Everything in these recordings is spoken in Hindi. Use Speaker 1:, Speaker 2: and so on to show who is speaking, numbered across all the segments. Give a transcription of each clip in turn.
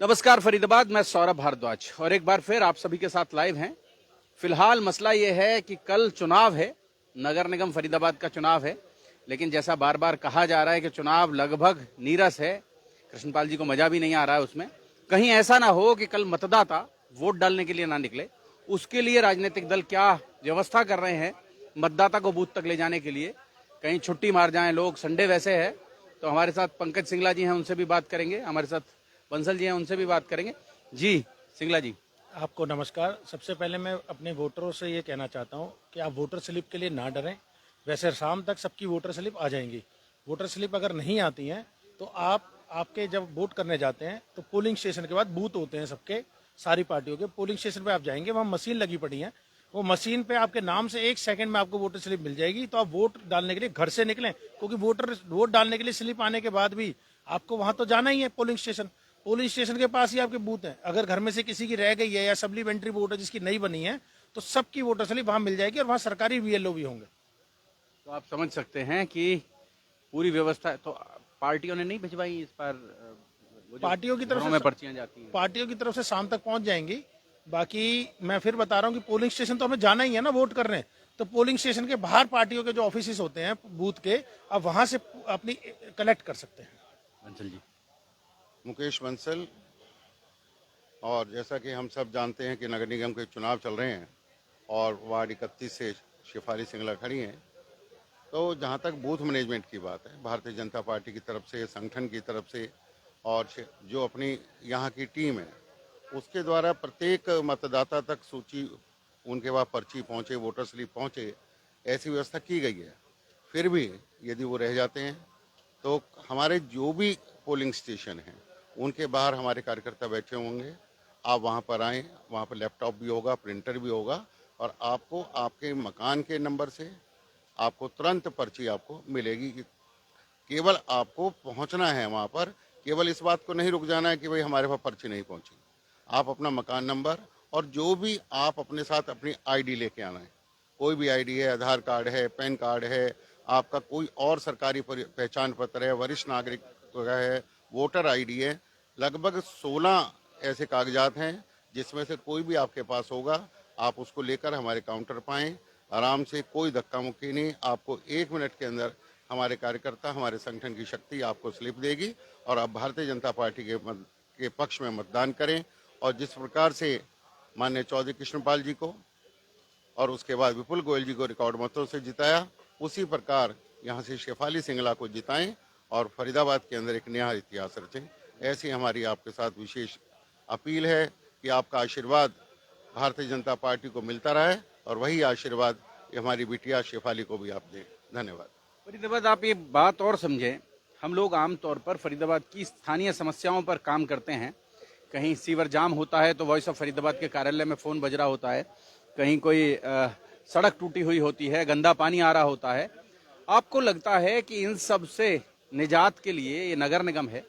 Speaker 1: नमस्कार फरीदाबाद, मैं सौरभ भारद्वाज और एक बार फिर आप सभी के साथ लाइव हैं। फिलहाल मसला ये है कि कल चुनाव है, नगर निगम फरीदाबाद का चुनाव है, लेकिन जैसा बार बार कहा जा रहा है कि चुनाव लगभग नीरस है, कृष्णपाल जी को मजा भी नहीं आ रहा है उसमें। कहीं ऐसा ना हो कि कल मतदाता वोट डालने के लिए ना निकले। उसके लिए राजनीतिक दल क्या व्यवस्था कर रहे हैं मतदाता को बूथ तक ले जाने के लिए, कहीं छुट्टी मार जाएं लोग, संडे वैसे है। तो हमारे साथ पंकज सिंगला जी हैं, उनसे भी बात करेंगे। हमारे साथ बंसल जी हैं, उनसे भी बात करेंगे। जी सिंगला जी।
Speaker 2: आपको नमस्कार। सबसे पहले मैं अपने वोटरों से ये कहना चाहता हूँ कि आप वोटर स्लिप के लिए ना डरें। वैसे शाम तक सबकी वोटर स्लिप आ जाएंगी। वोटर स्लिप अगर नहीं आती हैं तो आपके जब वोट करने जाते हैं तो पोलिंग स्टेशन के बाद बूथ होते हैं सबके, सारी पार्टियों के। पोलिंग स्टेशन पे आप जाएंगे, वहाँ मशीन लगी पड़ी है। वो मशीन पे आपके नाम से 1 सेकंड में आपको वोटर स्लिप मिल जाएगी। तो आप वोट डालने के लिए घर से निकलें, क्योंकि वोट डालने के लिए स्लिप आने के बाद भी आपको वहां तो जाना ही है। पोलिंग स्टेशन के पास ही आपके बूथ है। अगर घर में से किसी की रह गई है या सप्लीमेंट्री वोट है जिसकी नहीं बनी है, तो सबकी वोटर स्लिप वहां मिल जाएगी और वहां सरकारी बीएलओ भी होंगे।
Speaker 1: तो आप समझ सकते हैं कि पूरी व्यवस्था तो पार्टियों ने नहीं भिजवाई इस बार। वो जो
Speaker 2: पार्टियों की तरफ
Speaker 1: घरों
Speaker 2: से
Speaker 1: में पर्चियां जाती हैं,
Speaker 2: पार्टियों की तरफ से शाम तक पहुंच जाएंगी। बाकी मैं फिर बता रहा हूं कि पोलिंग स्टेशन तो हमें जाना ही है ना वोट करने। तो पोलिंग स्टेशन के बाहर पार्टियों के जो ऑफिस होते हैं बूथ के, आप वहां से अपनी कलेक्ट कर सकते हैं।
Speaker 1: बंसल जी।
Speaker 3: मुकेश बंसल। और जैसा कि हम सब जानते हैं कि नगर निगम के चुनाव चल रहे हैं और वार्ड 31 से शेफाली सिंगला खड़ी हैं। तो जहां तक बूथ मैनेजमेंट की बात है, भारतीय जनता पार्टी की तरफ से, संगठन की तरफ से और जो अपनी यहाँ की टीम है उसके द्वारा प्रत्येक मतदाता तक सूची, उनके पास पर्ची पहुँचे, वोटर स्लिप पहुँचे, ऐसी व्यवस्था की गई है। फिर भी यदि वो रह जाते हैं तो हमारे जो भी पोलिंग स्टेशन हैं उनके बाहर हमारे कार्यकर्ता बैठे होंगे। आप वहाँ पर आएँ, वहाँ पर लैपटॉप भी होगा, प्रिंटर भी होगा और आपको आपके मकान के नंबर से आपको तुरंत पर्ची आपको मिलेगी। केवल आपको पहुँचना है वहाँ पर, केवल इस बात को नहीं रुक जाना है कि भाई हमारे पास पर्ची नहीं पहुँची। आप अपना मकान नंबर और जो भी आप अपने साथ अपनी आईडी लेके आना है। कोई भी आईडी है, आधार कार्ड है, पैन कार्ड है, आपका कोई और सरकारी पहचान पत्र है, वरिष्ठ नागरिक का है, वोटर आईडी है। लगभग 16 ऐसे कागजात हैं जिसमें से कोई भी आपके पास होगा, आप उसको लेकर हमारे काउंटर पर आएँ। आराम से, कोई धक्का मुक्की नहीं। आपको 1 मिनट के अंदर हमारे कार्यकर्ता, हमारे संगठन की शक्ति आपको स्लिप देगी और आप भारतीय जनता पार्टी के पक्ष में मतदान करें। और जिस प्रकार से माननीय चौधरी कृष्णपाल जी को और उसके बाद विपुल गोयल जी को रिकॉर्ड मतों से जिताया, उसी प्रकार यहाँ से शेफाली सिंगला को जिताएं और फरीदाबाद के अंदर एक नया इतिहास रचें। ऐसी हमारी आपके साथ विशेष अपील है कि आपका आशीर्वाद भारतीय जनता पार्टी को मिलता रहे और वही आशीर्वाद हमारी बिटिया शेफाली को भी आप दें। धन्यवाद।
Speaker 1: फरीदाबाद, आप ये बात और समझें, हम लोग आमतौर पर फरीदाबाद की स्थानीय समस्याओं पर काम करते हैं। कहीं सीवर जाम होता है तो वॉइस ऑफ फरीदाबाद के कार्यालय में फ़ोन बज रहा होता है, कहीं कोई सड़क टूटी हुई होती है, गंदा पानी आ रहा होता है। आपको लगता है कि इन सब से निजात के लिए ये नगर निगम है,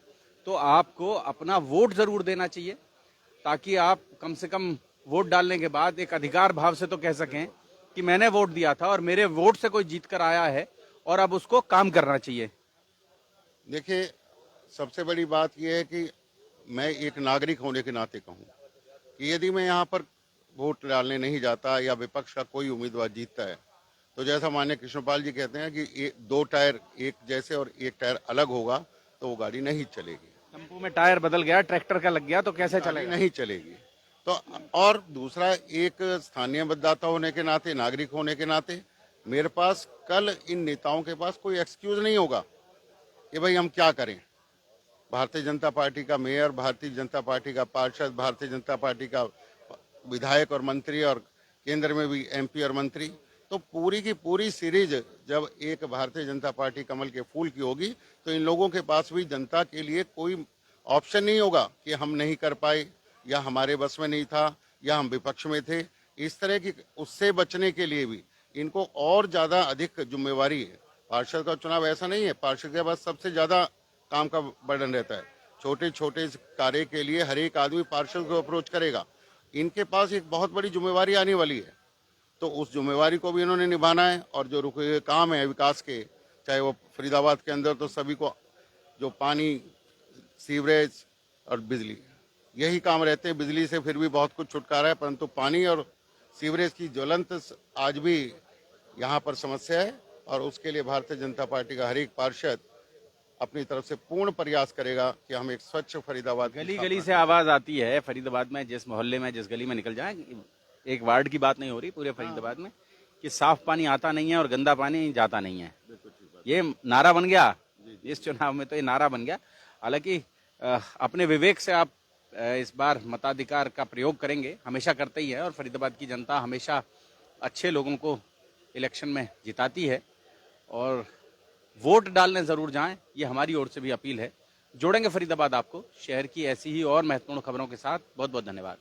Speaker 1: तो आपको अपना वोट ज़रूर देना चाहिए, ताकि आप कम से कम वोट डालने के बाद एक अधिकार भाव से तो कह सकें कि मैंने वोट दिया था और मेरे वोट से कोई जीत कर आया है और अब उसको काम करना चाहिए।
Speaker 3: देखिए, सबसे बड़ी बात यह है कि मैं एक नागरिक होने के नाते कहूँ कि यदि मैं यहाँ पर वोट डालने नहीं जाता या विपक्ष का कोई उम्मीदवार जीतता है, तो जैसा माननीय कृष्णपाल जी कहते हैं कि 2 टायर एक जैसे और 1 टायर अलग होगा तो वो गाड़ी नहीं चलेगी।
Speaker 1: टम्पू में टायर बदल गया, ट्रैक्टर का लग गया तो कैसे चलेगा?
Speaker 3: नहीं चलेगी। तो और दूसरा, एक स्थानीय मतदाता होने के नाते, नागरिक होने के नाते, मेरे पास कल इन नेताओं के पास कोई एक्सक्यूज नहीं होगा कि भाई हम क्या करें। भारतीय जनता पार्टी का मेयर, भारतीय जनता पार्टी का पार्षद, भारतीय जनता पार्टी का विधायक और मंत्री और केंद्र में भी एमपी और मंत्री, तो पूरी की पूरी सीरीज जब एक भारतीय जनता पार्टी कमल के फूल की होगी तो इन लोगों के पास भी जनता के लिए कोई ऑप्शन नहीं होगा कि हम नहीं कर पाए या हमारे बस में नहीं था या हम विपक्ष में थे। इस तरह की उससे बचने के लिए भी इनको और ज़्यादा अधिक जिम्मेवारी है। पार्षद का चुनाव ऐसा नहीं है, पार्षद के पास सबसे ज़्यादा काम का बर्डन रहता है। छोटे छोटे कार्य के लिए हर एक आदमी पार्षद को अप्रोच करेगा। इनके पास एक बहुत बड़ी जिम्मेवारी आने वाली है, तो उस जिम्मेवारी को भी इन्होंने निभाना है। और जो रुके हुए काम है विकास के, चाहे वो फरीदाबाद के अंदर तो सभी को जो पानी, सीवरेज और बिजली, यही काम रहते हैं। बिजली से फिर भी बहुत कुछ छुटकारा है, परंतु पानी और सीवरेज की ज्वलंत आज भी यहाँ पर समस्या है, और उसके लिए भारतीय जनता पार्टी का हर एक पार्षद अपनी तरफ से पूर्ण प्रयास करेगा कि हम एक स्वच्छ फरीदाबाद की
Speaker 1: गली
Speaker 3: स्थापना
Speaker 1: गली से आवाज आती है फरीदाबाद में, जिस मोहल्ले में जिस गली में निकल जाए, एक वार्ड की बात नहीं हो रही, पूरे फरीदाबाद में, कि साफ पानी आता नहीं है और गंदा पानी जाता नहीं है। ये नारा बन गया इस चुनाव में, तो ये नारा बन गया। हालांकि अपने विवेक से आप इस बार मताधिकार का प्रयोग करेंगे, हमेशा करते ही है, और फरीदाबाद की जनता हमेशा अच्छे लोगों को इलेक्शन में जिताती है, और वोट डालने जरूर जाएं, ये हमारी ओर से भी अपील है। जोड़ेंगे फरीदाबाद आपको शहर की ऐसी ही और महत्वपूर्ण खबरों के साथ। बहुत बहुत धन्यवाद।